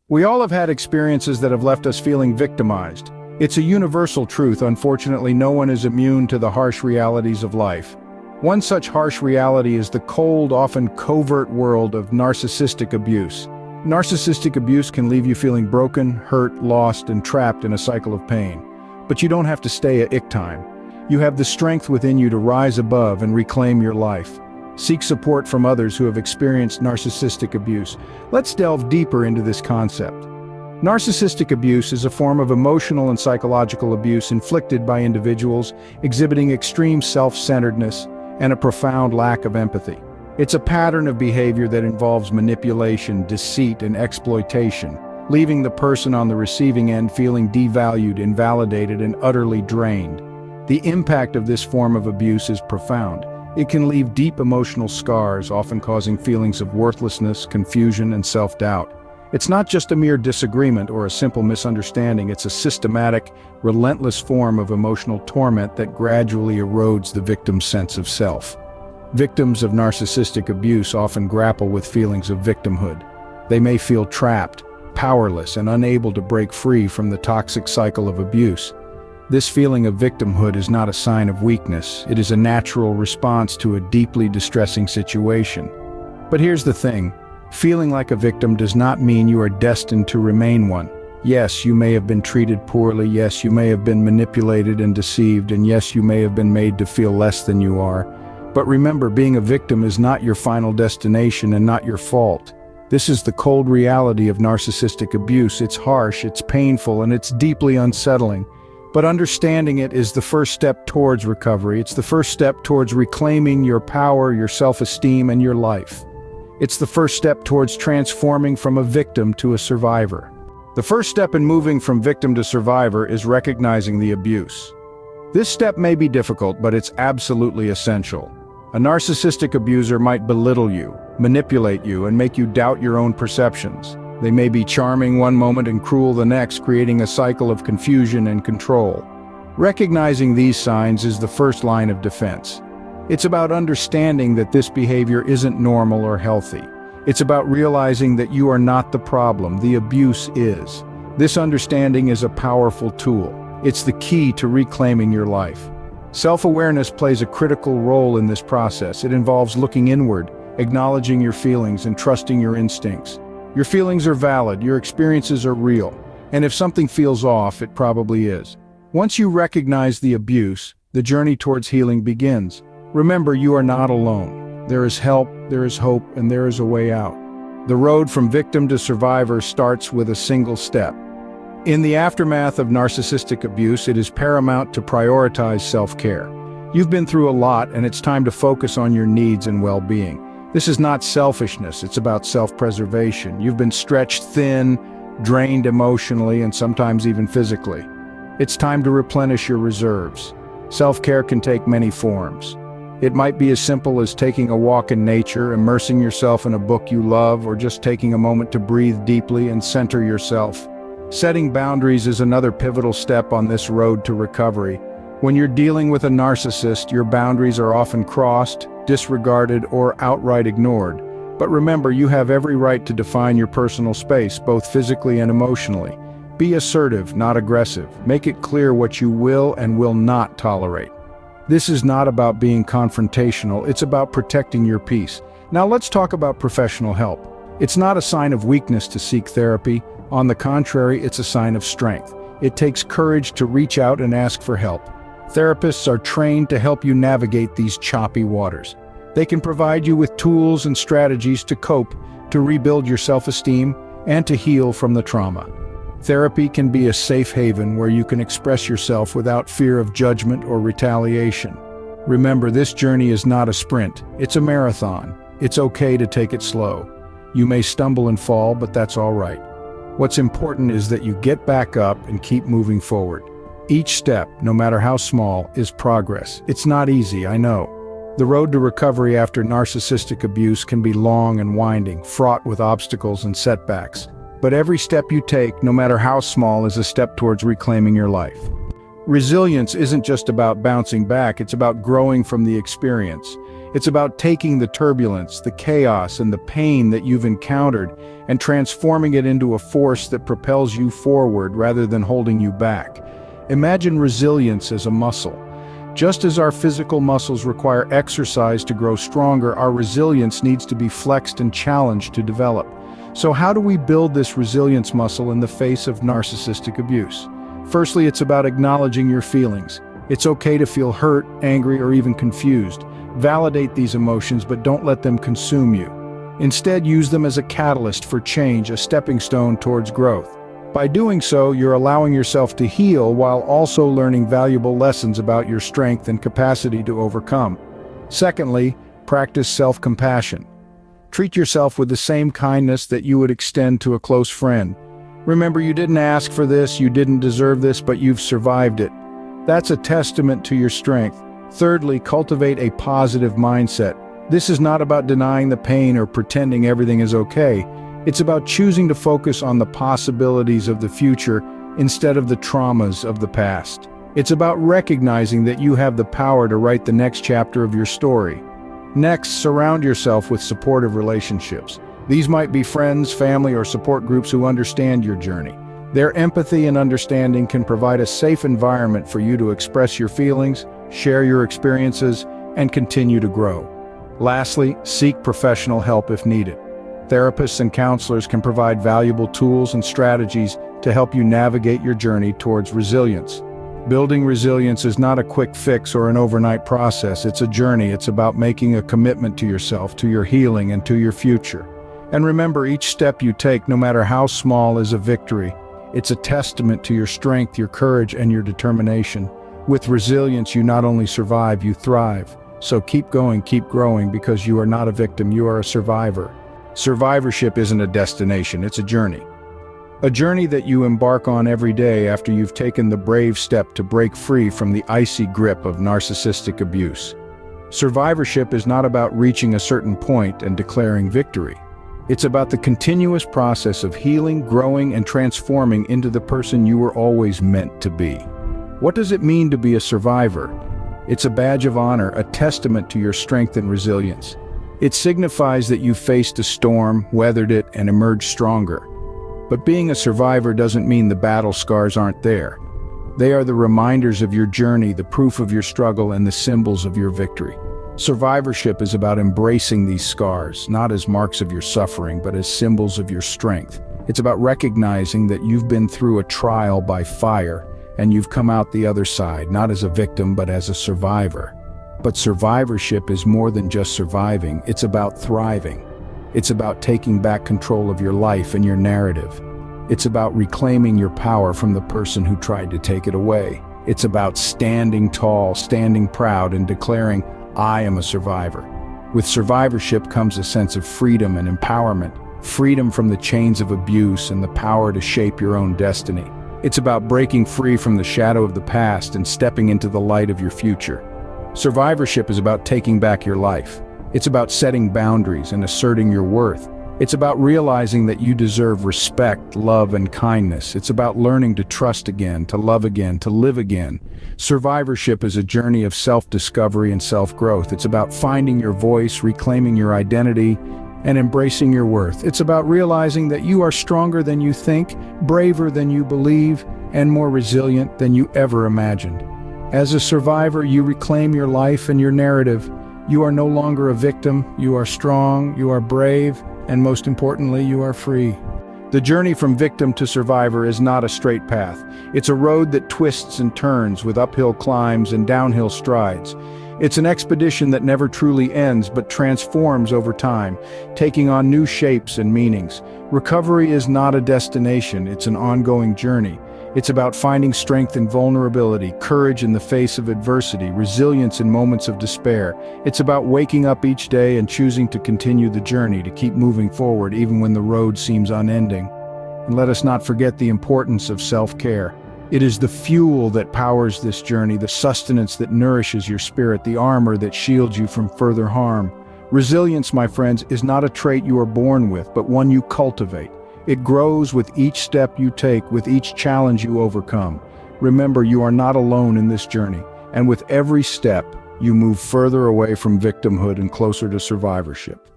We all have had experiences that have left us feeling victimized. It's a universal truth. Unfortunately, no one is immune to the harsh realities of life. One such harsh reality is the cold, often covert world of narcissistic abuse. Narcissistic abuse can leave you feeling broken, hurt, lost, and trapped in a cycle of pain. But you don't have to stay at ick time. You have the strength within you to rise above and reclaim your life. Seek support from others who have experienced narcissistic abuse. Let's delve deeper into this concept. Narcissistic abuse is a form of emotional and psychological abuse inflicted by individuals exhibiting extreme self-centeredness and a profound lack of empathy. It's a pattern of behavior that involves manipulation, deceit, and exploitation, leaving the person on the receiving end feeling devalued, invalidated, and utterly drained. The impact of this form of abuse is profound. It can leave deep emotional scars, often causing feelings of worthlessness, confusion, and self-doubt. It's not just a mere disagreement or a simple misunderstanding. It's a systematic, relentless form of emotional torment that gradually erodes the victim's sense of self. Victims of narcissistic abuse often grapple with feelings of victimhood. They may feel trapped, powerless, and unable to break free from the toxic cycle of abuse. This feeling of victimhood is not a sign of weakness. It is a natural response to a deeply distressing situation. But here's the thing. Feeling like a victim does not mean you are destined to remain one. Yes, you may have been treated poorly. Yes, you may have been manipulated and deceived. And yes, you may have been made to feel less than you are. But remember, being a victim is not your final destination and not your fault. This is the cold reality of narcissistic abuse. It's harsh, it's painful, and it's deeply unsettling. But understanding it is the first step towards recovery. It's the first step towards reclaiming your power, your self-esteem, and your life. It's the first step towards transforming from a victim to a survivor. The first step in moving from victim to survivor is recognizing the abuse. This step may be difficult, but it's absolutely essential. A narcissistic abuser might belittle you, manipulate you, and make you doubt your own perceptions. They may be charming one moment and cruel the next, creating a cycle of confusion and control. Recognizing these signs is the first line of defense. It's about understanding that this behavior isn't normal or healthy. It's about realizing that you are not the problem, the abuse is. This understanding is a powerful tool. It's the key to reclaiming your life. Self-awareness plays a critical role in this process. It involves looking inward, acknowledging your feelings, and trusting your instincts. Your feelings are valid, your experiences are real, and if something feels off, it probably is. Once you recognize the abuse, the journey towards healing begins. Remember, you are not alone. There is help, there is hope, and there is a way out. The road from victim to survivor starts with a single step. In the aftermath of narcissistic abuse, it is paramount to prioritize self-care. You've been through a lot, and it's time to focus on your needs and well-being. This is not selfishness, it's about self-preservation. You've been stretched thin, drained emotionally, and sometimes even physically. It's time to replenish your reserves. Self-care can take many forms. It might be as simple as taking a walk in nature, immersing yourself in a book you love, or just taking a moment to breathe deeply and center yourself. Setting boundaries is another pivotal step on this road to recovery. When you're dealing with a narcissist, your boundaries are often crossed, disregarded, or outright ignored. But remember, you have every right to define your personal space, both physically and emotionally. Be assertive, not aggressive. Make it clear what you will and will not tolerate. This is not about being confrontational, it's about protecting your peace. Now let's talk about professional help. It's not a sign of weakness to seek therapy. On the contrary, it's a sign of strength. It takes courage to reach out and ask for help. Therapists are trained to help you navigate these choppy waters. They can provide you with tools and strategies to cope, to rebuild your self-esteem, and to heal from the trauma. Therapy can be a safe haven where you can express yourself without fear of judgment or retaliation. Remember, this journey is not a sprint, it's a marathon. It's okay to take it slow. You may stumble and fall, but that's all right. What's important is that you get back up and keep moving forward. Each step, no matter how small, is progress. It's not easy, I know. The road to recovery after narcissistic abuse can be long and winding, fraught with obstacles and setbacks. But every step you take, no matter how small, is a step towards reclaiming your life. Resilience isn't just about bouncing back, it's about growing from the experience. It's about taking the turbulence, the chaos, and the pain that you've encountered and transforming it into a force that propels you forward rather than holding you back. Imagine resilience as a muscle. Just as our physical muscles require exercise to grow stronger, our resilience needs to be flexed and challenged to develop. So how do we build this resilience muscle in the face of narcissistic abuse? Firstly, it's about acknowledging your feelings. It's okay to feel hurt, angry, or even confused. Validate these emotions, but don't let them consume you. Instead, use them as a catalyst for change, a stepping stone towards growth. By doing so, you're allowing yourself to heal while also learning valuable lessons about your strength and capacity to overcome. Secondly, practice self-compassion. Treat yourself with the same kindness that you would extend to a close friend. Remember, you didn't ask for this, you didn't deserve this, but you've survived it. That's a testament to your strength. Thirdly, cultivate a positive mindset. This is not about denying the pain or pretending everything is okay. It's about choosing to focus on the possibilities of the future instead of the traumas of the past. It's about recognizing that you have the power to write the next chapter of your story. Next, surround yourself with supportive relationships. These might be friends, family, or support groups who understand your journey. Their empathy and understanding can provide a safe environment for you to express your feelings, share your experiences, and continue to grow. Lastly, seek professional help if needed. Therapists and counselors can provide valuable tools and strategies to help you navigate your journey towards resilience. Building resilience is not a quick fix or an overnight process. It's a journey. It's about making a commitment to yourself, to your healing, and to your future. And remember, each step you take, no matter how small, is a victory. It's a testament to your strength, your courage, and your determination. With resilience, you not only survive, you thrive. So keep going, keep growing, because you are not a victim, you are a survivor. Survivorship isn't a destination, it's a journey. A journey that you embark on every day after you've taken the brave step to break free from the icy grip of narcissistic abuse. Survivorship is not about reaching a certain point and declaring victory. It's about the continuous process of healing, growing, and transforming into the person you were always meant to be. What does it mean to be a survivor? It's a badge of honor, a testament to your strength and resilience. It signifies that you faced a storm, weathered it, and emerged stronger. But being a survivor doesn't mean the battle scars aren't there. They are the reminders of your journey, the proof of your struggle, and the symbols of your victory. Survivorship is about embracing these scars, not as marks of your suffering, but as symbols of your strength. It's about recognizing that you've been through a trial by fire, and you've come out the other side, not as a victim, but as a survivor. But survivorship is more than just surviving, it's about thriving. It's about taking back control of your life and your narrative. It's about reclaiming your power from the person who tried to take it away. It's about standing tall, standing proud, and declaring, I am a survivor. With survivorship comes a sense of freedom and empowerment, freedom from the chains of abuse and the power to shape your own destiny. It's about breaking free from the shadow of the past and stepping into the light of your future. Survivorship is about taking back your life. It's about setting boundaries and asserting your worth. It's about realizing that you deserve respect, love, and kindness. It's about learning to trust again, to love again, to live again. Survivorship is a journey of self-discovery and self-growth. It's about finding your voice, reclaiming your identity, and embracing your worth. It's about realizing that you are stronger than you think, braver than you believe, and more resilient than you ever imagined. As a survivor, you reclaim your life and your narrative. You are no longer a victim, you are strong, you are brave, and most importantly, you are free. The journey from victim to survivor is not a straight path. It's a road that twists and turns with uphill climbs and downhill strides. It's an expedition that never truly ends but transforms over time, taking on new shapes and meanings. Recovery is not a destination, it's an ongoing journey. It's about finding strength in vulnerability, courage in the face of adversity, resilience in moments of despair. It's about waking up each day and choosing to continue the journey, to keep moving forward even when the road seems unending. And let us not forget the importance of self-care. It is the fuel that powers this journey, the sustenance that nourishes your spirit, the armor that shields you from further harm. Resilience, my friends, is not a trait you are born with, but one you cultivate. It grows with each step you take, with each challenge you overcome. Remember, you are not alone in this journey, and with every step, you move further away from victimhood and closer to survivorship.